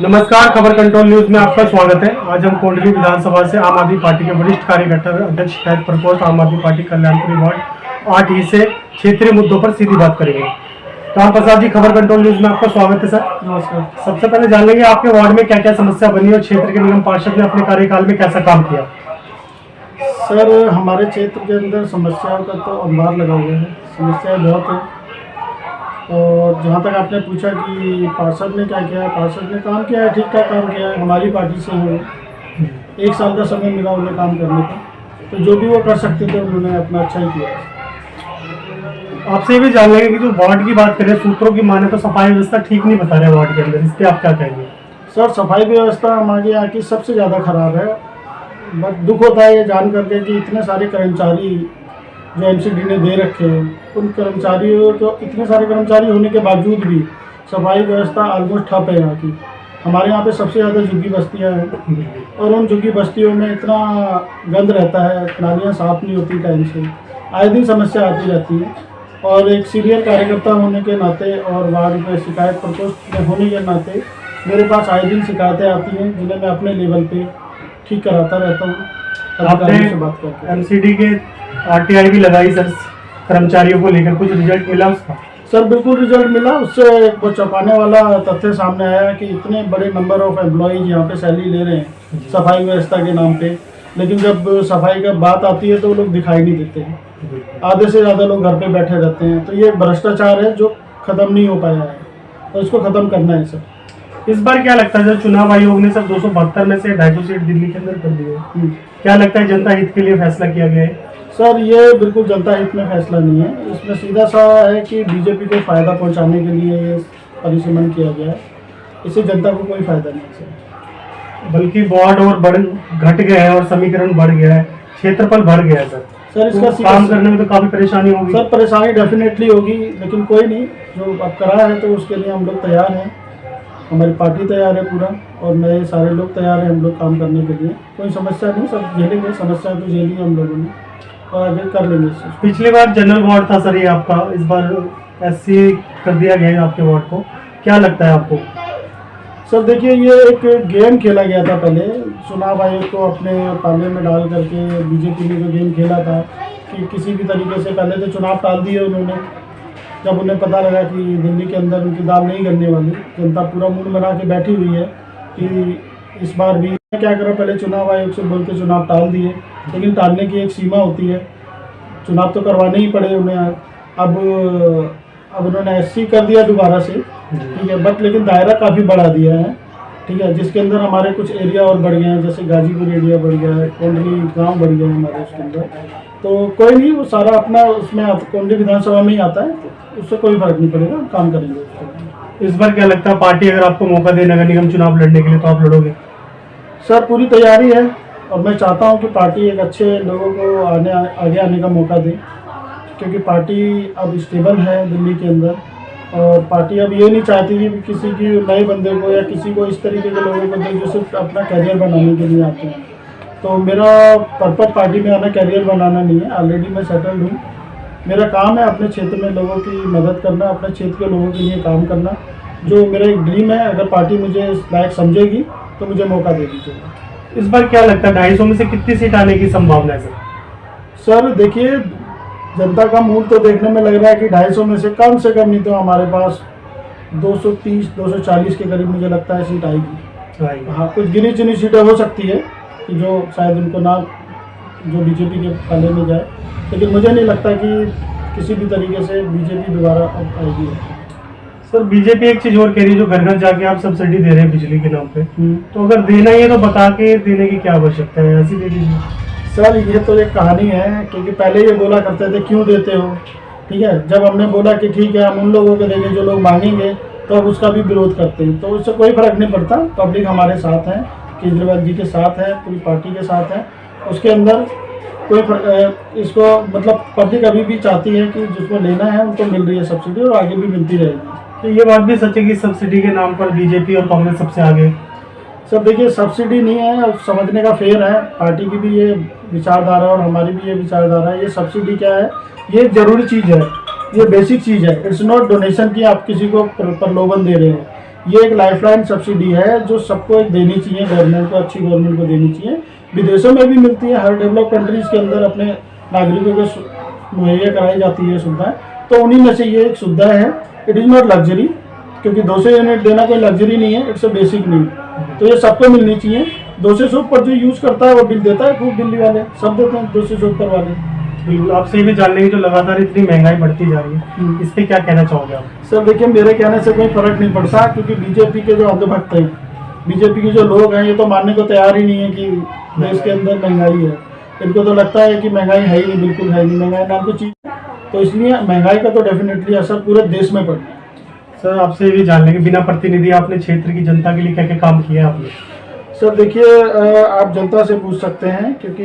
नमस्कार, खबर control news में आपका स्वागत है। आज हम कोंडली विधानसभा से आम आदमी पार्टी के वरिष्ठ कार्यकर्ता अध्यक्ष शिकायत प्रकोष्ठ आम आदमी पार्टी कल्याणपुरी वार्ड 8 से क्षेत्रीय मुद्दों पर सीधी बात करेंगे। राम प्रसाद जी, खबर कंट्रोल न्यूज में आपका स्वागत है सर। नमस्कार। सबसे पहले जान लेंगे आपके वार्ड में क्या क्या समस्या बनी और क्षेत्र के निगम पार्षद ने अपने कार्यकाल में कैसा काम किया। सर, हमारे क्षेत्र के अंदर समस्याओं का तो अंबार लगा हुआ है, समस्याएं बहुत हैं। और जहाँ तक आपने पूछा कि पार्षद ने क्या किया, पार्षद ने काम किया है, ठीक ठाक काम किया है। हमारी पार्टी से हैं, 1 साल का समय मिला उन्हें काम करने का, तो जो भी वो कर सकते थे उन्होंने अपना अच्छा ही किया। आपसे ये भी जान लेंगे कि जो वार्ड की बात करें, सूत्रों की माने तो सफाई व्यवस्था ठीक नहीं बता रहे वार्ड के अंदर, इस पर आप क्या कहेंगे। सर, सफाई व्यवस्था हमारे यहाँ की सबसे ज़्यादा खराब है। बट दुख होता है ये जान करके कि इतने सारे कर्मचारी जो एमसीडी ने दे रखे हैं, उन कर्मचारियों तो इतने सारे कर्मचारी होने के बावजूद भी सफाई व्यवस्था ऑलमोस्ट ठप है यहाँ की। हमारे यहाँ पे सबसे ज़्यादा झुग्गी बस्तियाँ हैं और उन झुग्गी बस्तियों में इतना गंद रहता है, नालियाँ साफ़ नहीं होती टाइम से, आए दिन समस्या आती रहती है। और एक सीनियर कार्यकर्ता होने के नाते और वार्ड में शिकायत प्रकोष्ठ में होने के नाते मेरे पास आए दिन शिकायतें आती हैं, जिन्हें मैं अपने लेवल पे ठीक कराता रहता हूँ। आपने से बात करके एमसीडी के आरटीआई भी लगाई सर, कर्मचारियों को लेकर कुछ रिजल्ट मिला उसका। सर, बिल्कुल रिजल्ट मिला। उससे वो चौंकाने वाला तथ्य सामने आया कि इतने बड़े नंबर ऑफ एम्प्लॉयज यहाँ पे सैलरी ले रहे हैं सफाई व्यवस्था के नाम पे, लेकिन जब सफाई का बात आती है तो वो लोग दिखाई नहीं देते हैं। आधे से ज़्यादा लोग घर पे बैठे रहते हैं। तो ये भ्रष्टाचार है जो ख़त्म नहीं हो पाया है और इसको ख़त्म करना है सर। इस बार क्या लगता है, जब चुनाव आयोग ने सब 272 में से 250 सीट दिल्ली के अंदर कर दी है, क्या लगता है जनता हित के लिए फैसला किया गया है। सर, ये बिल्कुल जनता हित में फैसला नहीं है। इसमें सीधा सा है कि बीजेपी को फ़ायदा पहुंचाने के लिए ये परिसीमन किया गया है। इससे जनता को कोई फ़ायदा नहीं है सर। बल्कि वार्ड और घट गया है और समीकरण बढ़ गया है, क्षेत्रफल बढ़ गया है सर। इसका काम करने में तो काफ़ी परेशानी होगी सर। परेशानी डेफिनेटली होगी, लेकिन कोई नहीं, जो अब करा है तो उसके लिए हम लोग तैयार हैं। हमारी पार्टी तैयार है पूरा, और नए सारे लोग तैयार हैं हम लोग काम करने के लिए। कोई समस्या नहीं, सब झेलेंगे। समस्या तो झेली हम लोगों ने और आगे कर लेंगे। पिछली बार जनरल वार्ड था सर ये आपका, इस बार एससी कर दिया गया है आपके वार्ड को, क्या लगता है आपको। सर देखिए, ये एक गेम खेला गया था पहले, चुनाव आयोग को अपने पाले में डाल करके बीजेपी ने जो गेम खेला था कि किसी भी तरीके से पहले तो चुनाव टाल दिए उन्होंने। जब उन्हें पता लगा कि दिल्ली के अंदर उनकी दाल नहीं करने वाली, जनता पूरा मूड बना के बैठी हुई है कि इस बार भी क्या करो, पहले चुनाव आयोग से बोल के चुनाव टाल दिए। लेकिन टालने की एक सीमा होती है, चुनाव तो करवाने ही पड़े उन्हें। अब उन्होंने एससी कर दिया दोबारा से, ठीक है, बट लेकिन दायरा काफ़ी बढ़ा दिया है, ठीक है, जिसके अंदर हमारे कुछ एरिया और बढ़ गए हैं, जैसे गाजीपुर एरिया बढ़ गया है, कोंडली गांव बढ़ गया है हमारे उसके अंदर। तो कोई नहीं, वो सारा अपना उसमें कोंडली विधानसभा में ही आता है, उससे कोई फर्क नहीं पड़ेगा, हम काम करेंगे उसको। इस बार क्या लगता है, पार्टी अगर आपको मौका दे नगर निगम चुनाव लड़ने के लिए तो आप लड़ोगे। सर, पूरी तैयारी है और मैं चाहता हूं कि पार्टी एक अच्छे लोगों को आगे आने का मौका दे, क्योंकि पार्टी अब स्टेबल है दिल्ली के अंदर। और पार्टी अब ये नहीं चाहती कि किसी की नए बंदे को या किसी को इस तरीके के लोगों को दे जो सिर्फ अपना कैरियर बनाने के लिए आते हैं। तो मेरा पर्पज पार्टी में आना कैरियर बनाना नहीं है, ऑलरेडी मैं सेटल्ड हूँ। मेरा काम है अपने क्षेत्र में लोगों की मदद करना, अपने क्षेत्र के लोगों के लिए काम करना, जो मेरा एक ड्रीम है। अगर पार्टी मुझे लायक समझेगी तो मुझे मौका दे दीजिएगा। इस बार क्या लगता है, 250 में से कितनी सीट आने की संभावना है सर। सर देखिए, जनता का मूड तो देखने में लग रहा है कि 250 में से कम नहीं तो हमारे पास 230-240 के करीब मुझे लगता है सीट आएगी। हाँ, कुछ गिनी चुनी सीटें हो सकती है कि जो शायद उनको ना, जो बीजेपी के पाले में जाए, लेकिन मुझे नहीं लगता कि किसी भी तरीके से बीजेपी दोबारा अब आएगी। सर, बीजेपी एक चीज और कह रही है, जो घर घर जाके आप सब्सिडी दे रहे हैं बिजली के नाम पे, तो अगर देना ही है तो बता के देने की क्या आवश्यकता है, ऐसी दे दीजिए। सर, ये तो एक कहानी है, क्योंकि पहले ये बोला करते थे क्यों देते हो, ठीक है। जब हमने बोला कि ठीक है हम उन लोगों को देंगे जो लोग मांगेंगे, तो अब उसका भी विरोध करते हैं। तो उससे कोई फर्क नहीं पड़ता, पब्लिक हमारे साथ है, केजरीवाल जी के साथ है, पूरी पार्टी के साथ है। उसके अंदर कोई इसको मतलब पब्लिक अभी भी चाहती है कि जिसको लेना है उनको मिल रही है सब्सिडी, और आगे भी मिलती रहेगी। तो ये बात भी सच है कि सब्सिडी के नाम पर बीजेपी और कांग्रेस सबसे आगे। सर देखिए, सब्सिडी नहीं है, समझने का फेर है। पार्टी की भी ये विचारधारा और हमारी भी ये विचारधारा है। ये सब्सिडी क्या है, ये जरूरी चीज़ है, ये बेसिक चीज़ है। इट्स नॉट डोनेशन की आप किसी को प्रलोभन दे रहे हैं। ये एक लाइफलाइन सब्सिडी है जो सबको एक देनी चाहिए, गवर्नमेंट को, अच्छी गवर्नमेंट को देनी चाहिए। विदेशों में भी मिलती है, हर डेवलप कंट्रीज़ के अंदर अपने नागरिकों को मुहैया कराई जाती है सुविधाएँ, तो उन्हीं में से ये एक सुविधा है। इट इज़ नॉट लग्जरी, क्योंकि 200 यूनिट देना कोई लग्जरी नहीं है, इट्स अ बेसिक नीड। तो ये सबको मिलनी चाहिए। 200 से ऊपर जो यूज़ करता है वो बिल देता है, खूब दिल्ली वाले सब देते हैं, 200 से ऊपर वाले। बिल्कुल, आपसे ये भी जान लेंगे जो लगातार इतनी महंगाई बढ़ती जा रही है, इस पे क्या कहना चाहोगे आप? सर देखिए, मेरे कहने से कोई फर्क नहीं पड़ता, क्योंकि बीजेपी के जो अंधभक्त हैं, बीजेपी के जो लोग हैं, ये तो मानने को तैयार ही नहीं है कि देश के अंदर महंगाई है। इनको तो लगता है कि महंगाई है ही नहीं, बिल्कुल है नहीं, महंगाई नाम की चीज़। तो इसलिए महंगाई का तो डेफिनेटली असर पूरे देश में पड़ना है। सर आपसे ये भी जान लेंगे, बिना प्रतिनिधि आपने क्षेत्र की जनता के लिए क्या क्या काम किया आपने? सर देखिए, आप जनता से पूछ सकते हैं, क्योंकि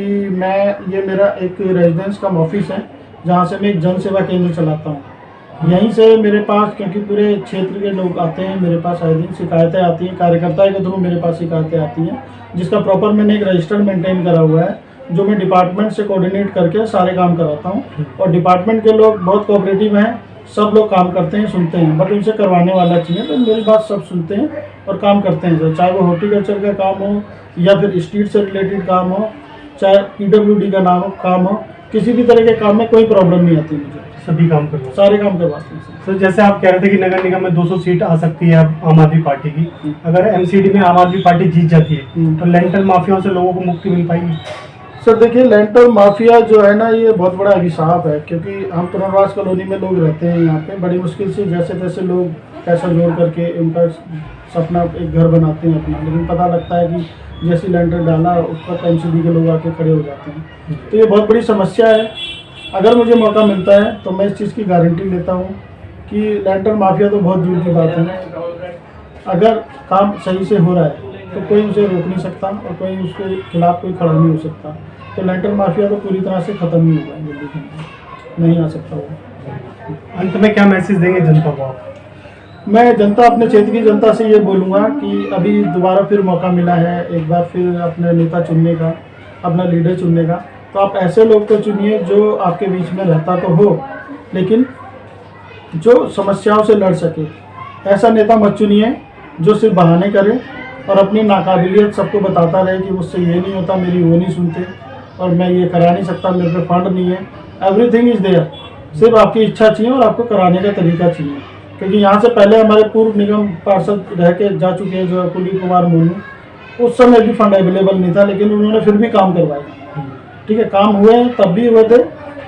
ये मेरा एक रेजिडेंस कम ऑफिस है, जहाँ से मैं एक जन सेवा केंद्र चलाता हूँ। यहीं से मेरे पास, क्योंकि पूरे क्षेत्र के लोग आते हैं मेरे पास, आए दिन शिकायतें आती हैं, कार्यकर्ता के थ्रू मेरे पास शिकायतें आती हैं, जिसका प्रॉपर मैंने एक रजिस्टर मेंटेन करा हुआ है, जो मैं डिपार्टमेंट से कोऑर्डिनेट करके सारे काम कराता हूँ। और डिपार्टमेंट के लोग बहुत कोऑपरेटिव हैं, सब लोग काम करते हैं, सुनते हैं, बट उनसे करवाने वाला चाहिए, तो मेरी बात सब सुनते हैं और काम करते हैं सर। चाहे वो हॉर्टिकल्चर का काम हो, या फिर स्ट्रीट से रिलेटेड काम हो, चाहे PWD का काम हो, किसी भी तरह के काम में कोई प्रॉब्लम नहीं आती मुझे, सभी काम करवाते हैं, सारे काम करवाते हैं सर। सर जैसे आप कह रहे थे कि नगर निगम में 200 सीट आ सकती है आम आदमी पार्टी की, अगर MCD में आम आदमी पार्टी जीत जाती है तो लेंटर माफियाओं से लोगों को मुक्ति मिल पाएगी? सर देखिए, लेंटर माफिया जो है ना, ये बहुत बड़ा अभिशाप है, क्योंकि हम पुनर्वास कॉलोनी में लोग रहते हैं यहाँ पे, बड़ी मुश्किल से जैसे तैसे लोग पैसा जोड़ करके उनका सपना एक घर बनाते हैं अपना, लेकिन पता लगता है कि जैसे लेंटर डाला उस पर MCD के लोग आके खड़े हो जाते हैं। तो ये बहुत बड़ी समस्या है। अगर मुझे मौका मिलता है तो मैं इस चीज़ की गारंटी लेता हूँ कि लेंटर माफिया तो बहुत दूर की बात है, अगर काम सही से हो रहा है तो कोई उसे रोक नहीं सकता और कोई उसके खिलाफ कोई खड़ा नहीं हो सकता। तो लेंटर माफिया तो पूरी तरह से ख़त्म ही होगा, जल्दी नहीं आ सकता वो। अंत में क्या मैसेज देंगे जनता को आप? मैं जनता, अपने क्षेत्र की जनता से ये बोलूँगा कि अभी दोबारा फिर मौका मिला है, एक बार फिर अपने नेता चुनने का, अपना लीडर चुनने का, तो आप ऐसे लोग को चुनिए जो आपके बीच में रहता तो हो, लेकिन जो समस्याओं से लड़ सके। ऐसा नेता मत चुनिए जो सिर्फ बहाने करे और अपनी नाकाबिलियत सबको बताता रहे कि मुझसे ये नहीं होता, मेरी वो नहीं सुनते, और मैं ये करा नहीं सकता, मेरे पे फंड नहीं है। एवरीथिंग इज़ देयर, सिर्फ आपकी इच्छा चाहिए और आपको कराने का तरीका चाहिए। क्योंकि यहाँ से पहले हमारे पूर्व निगम पार्षद रह के जा चुके हैं जो कुलदीप कुमार मोनू, उस समय भी फंड अवेलेबल नहीं था, लेकिन उन्होंने फिर भी काम करवाया। ठीक है, काम हुए तब भी हुए थे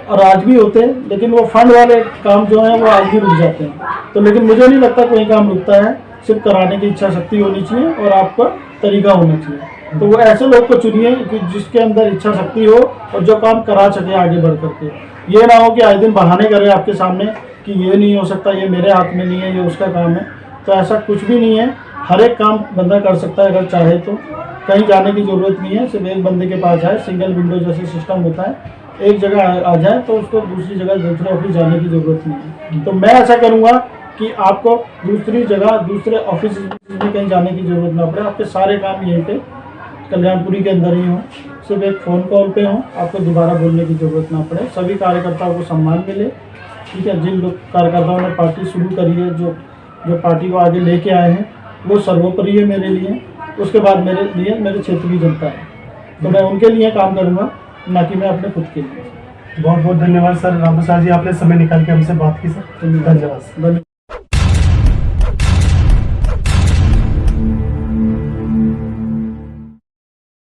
और आज भी होते हैं, लेकिन वो फंड वाले काम जो हैं वो आज भी रुक जाते हैं। तो लेकिन मुझे नहीं लगता कोई काम रुकता है, सिर्फ कराने की इच्छा शक्ति होनी चाहिए और आपका तरीका होना चाहिए। तो वो ऐसे लोग को चुनिए कि जिसके अंदर इच्छा शक्ति हो और जो काम करा सके आगे बढ़ करके। ये ना हो कि आए दिन बहाने करे आपके सामने कि ये नहीं हो सकता, ये मेरे हाथ में नहीं है, ये उसका काम है। तो ऐसा कुछ भी नहीं है, हर एक काम बंदा कर सकता है अगर चाहे तो। कहीं जाने की ज़रूरत नहीं है, सिर्फ एक बंदे के पास जाए, सिंगल विंडो जैसे सिस्टम होता है, एक जगह आ जाए तो उसको दूसरी जगह दूसरे ऑफिस जाने की ज़रूरत नहीं है। तो मैं ऐसा करूँगा कि आपको दूसरी जगह दूसरे ऑफिस में कहीं जाने की ज़रूरत ना पड़े, आपके सारे काम यहीं पे कल्याणपुरी के अंदर ही हों, सिर्फ एक फ़ोन कॉल पे हों, आपको दोबारा बोलने की ज़रूरत ना पड़े। सभी कार्यकर्ताओं को सम्मान मिले। ठीक है, जिन लोग कार्यकर्ताओं ने पार्टी शुरू करी है, जो पार्टी को आगे लेके आए हैं, वो सर्वोपरि है मेरे लिए। उसके बाद मेरे लिए मेरे क्षेत्र की जनता है, तो मैं उनके लिए काम करूँगा, ना कि मैं अपने खुद के लिए। बहुत बहुत धन्यवाद सर राम प्रसाद जी, आपने समय निकाल के हमसे बात की सर। धन्यवाद।